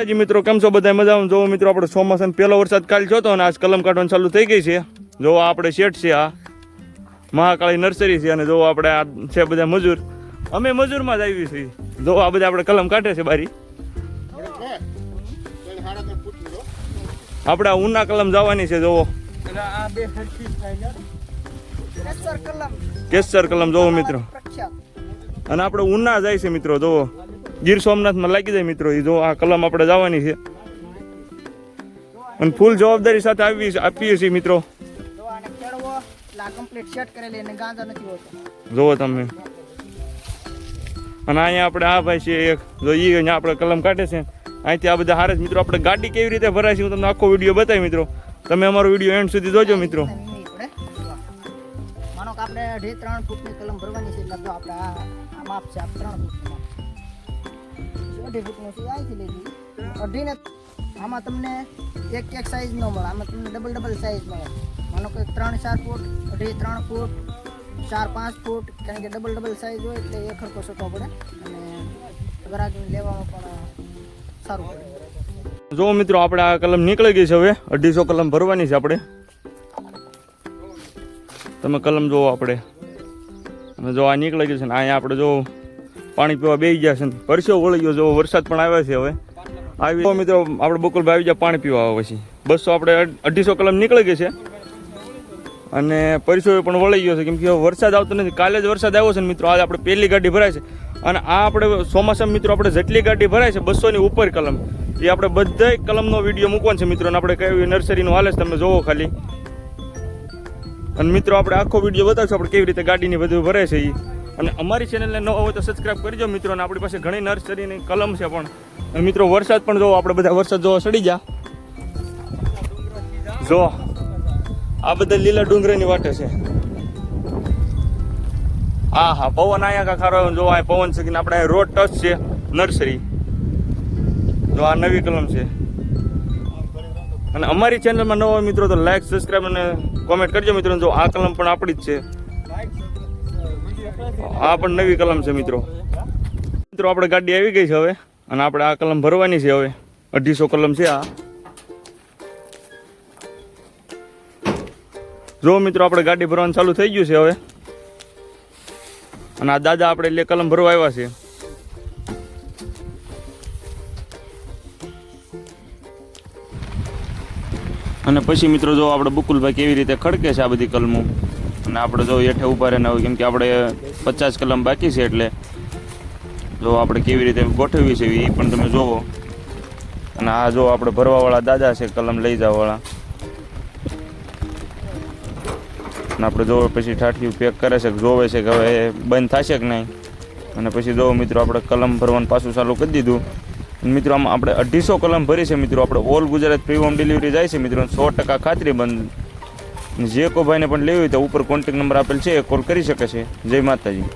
જી મિત્રો કેમ છો બધા મજામાં? જો મિત્રો આપણે ચોમાસાનો પહેલો વરસાદ કાલ જોતો અને આજ કલમ કાઢવાનું ચાલુ થઈ ગઈ છે. જો આપણે શેઠ છે, આ મહાકાળી નર્સરી છે અને જો આપણે આ છે બધા મજૂર. અમે મજૂરમાં જ આવી છીએ. જો આ બધા આપણે કલમ કાઢે છે બારી. આપણે આ ઉના કલમ જવાની છે. જોવો કેસર કલમ જોવો મિત્રો. અને આપણે ઉના જાય છે મિત્રો. જોવો ગીર સોમનાથમાં લાગી જાય મિત્રો. એ જો આ કલમ આપણે જવાની છે અને ફૂલ જવાબદારી સાથે આપીએ છીએ મિત્રો. જોવો તમે. અને અહીંયા આપણે આ ભાઈ છે એક જો એ અહીંયા આપણે કલમ કાઢે છે. અહીંથી આ બધા હારે મિત્રો આપણે ગાડી કેવી રીતે ભરાય છે હું તમને આખો વિડીયો બતાવી મિત્રો. તમે અમારો વિડીયો એન્ડ સુધી જોજો મિત્રો. માનો કે આપણે 3 ફૂટની કલમ ભરવાની છે એટલે તો આપણે આ માપ છે 3 ફૂટનું. 2.5 ફૂટનું છે અહીંથી લઈ લઈએ. અઢીને આમાં તમને એક સાઈઝ ન મળે, આમાં તમને ડબલ સાઈઝ મળે. માનો કે 3-4 ફૂટ, 3 ફૂટ, 4-5 ફૂટ, કારણ કે ડબલ સાઈઝ હોય એટલે એક હરખો સટો પડે અને ગ્રાહકને લેવામાં પણ સારું પડે. જો મિત્રો આપણે આ કલમ નીકળી ગઈ છે. હવે 250 કલમ ભરવાની છે આપણે. તમે કલમ જોવો આપણે. અને જો આ નીકળી ગઈ છે ને અહીંયા આપણે જો પાણી પીવા બેસી ગયા છે ને પરસ્યો વળી ગયો. જો વરસાદ પણ આવ્યો છે. હવે આવી મિત્રો આપણે બકુલભાઈ આવી જાય પાણી પીવા આવે પછી. 200 આપણે 250 કલમ નીકળી ગઈ છે અને પરસ્યો પણ વળી ગયો છે કેમ કે વરસાદ આવતો નથી. કાલે જ વરસાદ આવ્યો છે ને મિત્રો. આજે આપણે પહેલી ગાડી ભરાય છે અને આ આપણે ચોમાસામાં મિત્રો આપણે જેટલી ગાડી ભરાય છે 200ની ઉપર કલમ એ આપણે બધાય કલમનો વિડીયો મૂકવાનો છે મિત્રો. અને આપણે કઈ નર્સરીનું હાલે છે તમે જોવો ખાલી. અને મિત્રો આપણે આખો વિડીયો બતાવશું આપણે કેવી રીતે ગાડીની બધું ભરાય છે એ. અને અમારી ચેનલને ન હોય તો સબસ્ક્રાઈબ કરજો મિત્રો. અને આપણી પાસે ઘણી નર્સરીની કલમ છે પણ. અને મિત્રો વરસાદ પણ જોવો આપણે બધા વરસાદ જોવા સડી જા. જો આ બધા લીલા ડુંગરની વાટે છે. હા પવન અહીંયા કા ખારો જો આ પવન છે કે આપણે રોડ ટચ છે નર્સરી. જો આ નવી કલમ છે. અને અમારી ચેનલમાં ન હોય મિત્રો તો લાઈક સબસ્ક્રાઈબ અને કોમેન્ટ કરજો મિત્રો. જો આ કલમ પણ આપણી જ છે. આ પણ નવી કલમ છે મિત્રો. મિત્રો આપણે ગાડી આવી ગઈ છે હવે અને આપણે આ કલમ ભરવાની છે હવે. 250 કલમ છે આ. જો મિત્રો આપણે ગાડી ભરવાનું ચાલુ થઈ ગયું છે હવે. અને આ દાદા આપણે એટલે કલમ ભરવા આવ્યા છે. અને પછી મિત્રો જો આપણે બકુલભાઈ કેવી રીતે ખડકે છે આ બધી કલમો. અને આપણે જો હેઠે ઉભા રહેના હોય કેમ કે આપણે 50 કલમ બાકી છે એટલે જો આપણે કેવી રીતે ગોઠવી છે એ પણ તમે જોવો. અને આ જો આપણે ભરવાવાળા દાદા છે કલમ લઈ જવાવાળા. અને આપણે જોવો પછી ઠાઠિયું પેક કરે છે જોવે છે કે હવે બંધ થશે કે નહીં. અને પછી જોવો મિત્રો આપણે કલમ ભરવાનું પાછું ચાલુ કરી દીધું. મિત્રો આમાં આપણે 250 કલમ ભરી છે મિત્રો. આપણે all Gujarat free home delivery જાય છે મિત્રો. 100% ખાતરી બંધ. જે કોઈ ભાઈને પણ લેવી હોય તો ઉપર કોન્ટેક્ટ નંબર આપેલ છે એ કોલ કરી શકે છે. જય માતાજી.